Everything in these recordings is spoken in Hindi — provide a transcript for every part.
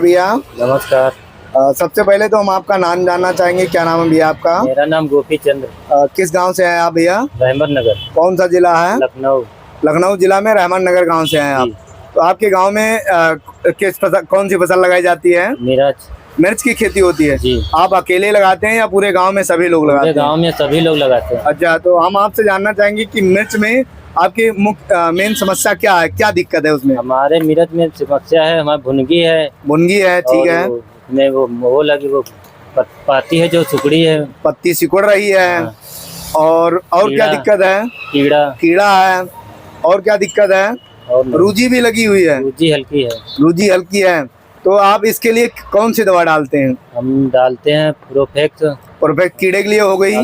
भैया नमस्कार। सबसे पहले तो हम आपका नाम जानना चाहेंगे, क्या नाम है भैया आपका? मेरा नाम गोपी चंद्र। किस गांव से हैं आप भैया? रहमत नगर, कौन सा जिला है? लखनऊ। लखनऊ जिला में रहमान नगर गांव से हैं आप। जी। तो आपके गांव में कौन सी फसल लगाई जाती है? मिर्च। मिर्च की खेती होती है। जी। आप अकेले लगाते हैं या पूरे गांव में सभी लोग लगाते पूरे हैं? गांव में सभी लोग लगाते हैं। अच्छा, तो हम आपसे जानना चाहेंगे कि मिर्च में आपकी मुख्य मेन समस्या क्या है, क्या दिक्कत है उसमें? हमारे मिर्च में समस्या है, हमारी भुनगी है। भुनगी है, ठीक है। उसमें वो लगी, वो पाती है जो सुकड़ी है, पत्ती सिकुड़ रही है। हाँ। और क्या कीड़ा। दिक्कत है? कीड़ा। कीड़ा है। और क्या दिक्कत है? और रूजी भी लगी हुई है। सूजी हल्की है। रूजी हल्की है। तो आप इसके लिए कौन सी दवा डालते हैं? हम डालते हैं प्रोफेक्स। परफेक्ट कीड़े के लिए हो गई।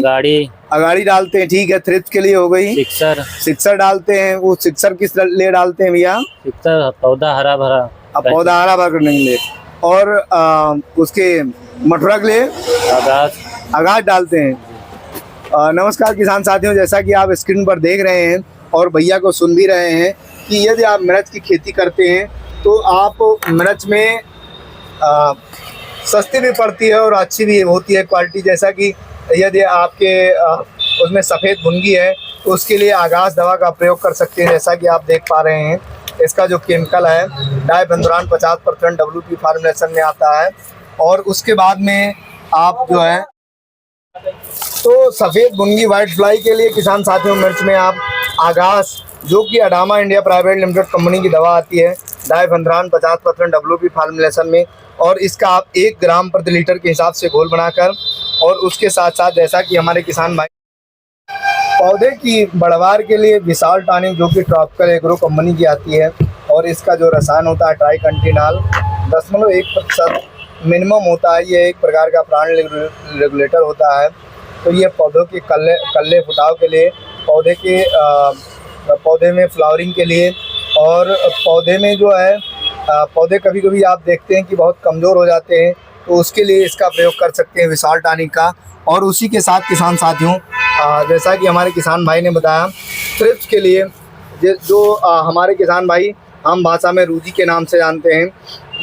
अगाड़ी डालते हैं, ठीक है। थ्रिप्स के लिए हो गई। सिक्सर डालते हैं। वो सिक्सर किस लिए डालते हैं भैया? सिक्सर पौधा हरा भरा। पौधा हरा भरा करने के लिए। और उसके मठुरा के लिए आगाज डालते हैं। नमस्कार किसान साथियों, जैसा कि आप स्क्रीन पर देख रहे हैं और भैया को सुन भी रहे हैं कि यदि आप मिर्च की खेती करते हैं तो आप मिर्च में सस्ती भी पड़ती है और अच्छी भी होती है क्वालिटी। जैसा कि यदि आपके उसमें सफ़ेद भुनगी है तो उसके लिए आगाज दवा का प्रयोग कर सकते हैं। जैसा कि आप देख पा रहे हैं, इसका जो केमिकल है डायबेंथुरान 50% WP फार्मुलेशन में आता है। और उसके बाद में आप जो है तो सफ़ेद भुनगी वाइट फ्लाई के लिए किसान साथियों मिर्च में आप आगाज, जो कि Adama India private limited company की दवा आती है, डायबेंथुरान 50% WP फार्मुलेशन में। और इसका आप 1 ग्राम प्रति लीटर के हिसाब से घोल बनाकर, और उसके साथ साथ जैसा कि हमारे किसान भाई पौधे की बढ़वार के लिए विशाल टॉनिक, जो कि ट्रॉपिकल एग्रो कंपनी की आती है, और इसका जो रसायन होता है ट्राइकंटिनाल 0.1% मिनिमम होता है। ये एक प्रकार का प्लांट रेगुलेटर होता है। तो ये पौधों के कल्ले फुटाव के लिए, पौधे में फ्लावरिंग के लिए, और पौधे में जो है पौधे कभी कभी आप देखते हैं कि बहुत कमज़ोर हो जाते हैं, तो उसके लिए इसका प्रयोग कर सकते हैं विशाल टॉनिक का। और उसी के साथ किसान साथियों जैसा कि हमारे किसान भाई ने बताया, थ्रिप्स के लिए जो हमारे किसान भाई आम भाषा में रूजी के नाम से जानते हैं,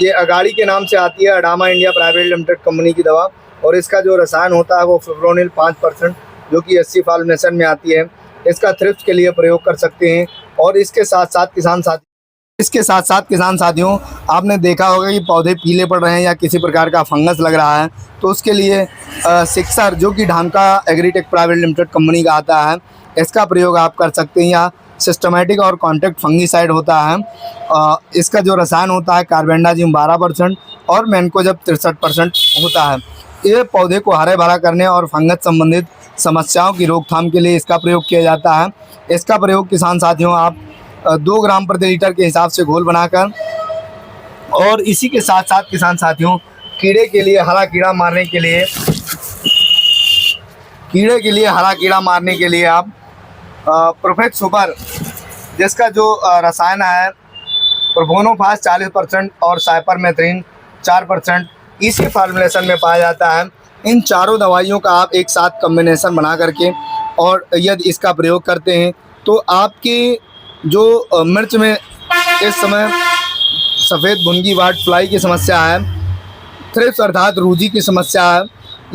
ये अगाड़ी के नाम से आती है, Adama India private limited company की दवा। और इसका जो रसायन होता है वो फिप्रोनिल 5%, जो कि 80 फार्मुलेशन में आती है। इसका थ्रिप्स के लिए प्रयोग कर सकते हैं। और इसके साथ साथ किसान साथियों आपने देखा होगा कि पौधे पीले पड़ रहे हैं या किसी प्रकार का फंगस लग रहा है, तो उसके लिए सिक्सर, जो कि Dhaka agritech private limited company का आता है, इसका प्रयोग आप कर सकते हैं। या सिस्टमेटिक और कॉन्टैक्ट फंगीसाइड होता है, इसका जो रसायन होता है कार्बेंडाजिम 12% और मैनकोजेब 63% होता है। ये पौधे को हरे भरा करने और फंगस संबंधित समस्याओं की रोकथाम के लिए इसका प्रयोग किया जाता है। इसका प्रयोग किसान साथियों आप 2 ग्राम प्रति लीटर के हिसाब से घोल बनाकर, और इसी के साथ साथ किसान साथियों कीड़े के लिए हरा कीड़ा मारने के लिए आप प्रोफेक्ट सुपर, जिसका जो रसायन है प्रोपोनोफास 40% और साइपरमेथ्रिन 4% इसी फार्मुलेशन में पाया जाता है। इन चारों दवाइयों का आप एक साथ कम्बिनेशन बना करके और यदि इसका प्रयोग करते हैं तो आपकी जो मिर्च में इस समय सफ़ेद भुनगी वाइट फ्लाई की समस्या है, थ्रिप्स अर्थात रूजी की समस्या है,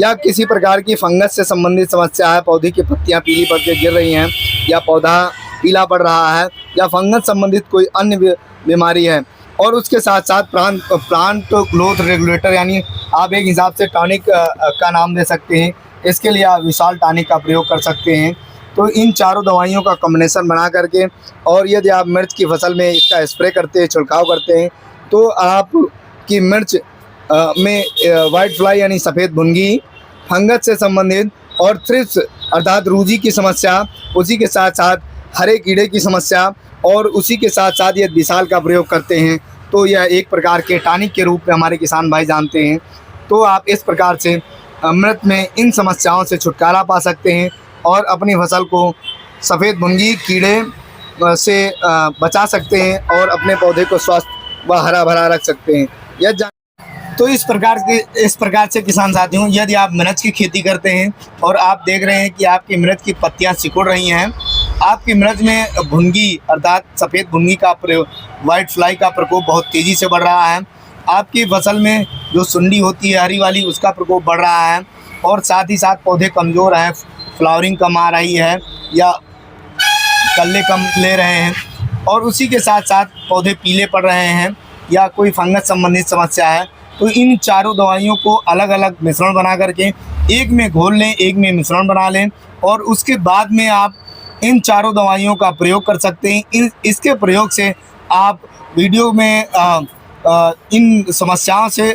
या किसी प्रकार की फंगस से संबंधित समस्या है, पौधे की पत्तियां पीली पड़ के गिर रही हैं, या पौधा पीला पड़ रहा है, या फंगस संबंधित कोई अन्य बीमारी है, और उसके साथ साथ प्लांट ग्रोथ रेगुलेटर, यानी आप एक हिसाब से टॉनिक का नाम दे सकते हैं, इसके लिए आप विशाल टॉनिक का प्रयोग कर सकते हैं। तो इन चारों दवाइयों का कॉम्बिनेशन बना करके, और यदि आप मिर्च की फसल में इसका स्प्रे करते हैं, छिड़काव करते हैं, तो आपकी मिर्च में वाइट फ्लाई यानी सफ़ेद भुनगी, फंगस से संबंधित और थ्रिप्स अर्थात रूजी की समस्या, उसी के साथ साथ हरे कीड़े की समस्या, और उसी के साथ साथ यदि विशाल का प्रयोग करते हैं तो यह एक प्रकार के टॉनिक के रूप में हमारे किसान भाई जानते हैं। तो आप इस प्रकार से मिर्च में इन समस्याओं से छुटकारा पा सकते हैं और अपनी फसल को सफ़ेद भुनगी कीड़े से बचा सकते हैं और अपने पौधे को स्वस्थ व हरा भरा रख सकते हैं। तो इस प्रकार से किसान साथियों यदि आप मिर्च की खेती करते हैं और आप देख रहे हैं कि आपकी मिर्च की पत्तियां सिकुड़ रही हैं, आपकी मिर्च में भुनगी अर्थात सफ़ेद भुनगी का प्रयोग, वाइट फ्लाई का प्रकोप बहुत तेज़ी से बढ़ रहा है, आपकी फसल में जो सुंडी होती है हरी वाली, उसका प्रकोप बढ़ रहा है और साथ ही साथ पौधे कमज़ोर हैं, फ्लावरिंग कम आ रही है या कल्ले कम ले रहे हैं, और उसी के साथ साथ पौधे पीले पड़ रहे हैं या कोई फंगस संबंधित समस्या है, तो इन चारों दवाइयों को अलग अलग मिश्रण बना करके एक में घोल लें, एक में मिश्रण बना लें और उसके बाद में आप इन चारों दवाइयों का प्रयोग कर सकते हैं। इसके प्रयोग से आप वीडियो में इन समस्याओं से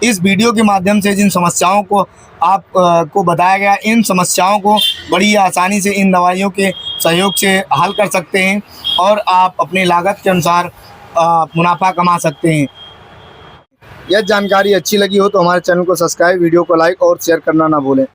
इस वीडियो के माध्यम से जिन समस्याओं को आप को बताया गया, इन समस्याओं को बड़ी आसानी से इन दवाइयों के सहयोग से हल कर सकते हैं और आप अपनी लागत के अनुसार मुनाफा कमा सकते हैं। यह जानकारी अच्छी लगी हो तो हमारे चैनल को सब्सक्राइब, वीडियो को लाइक और शेयर करना ना भूलें।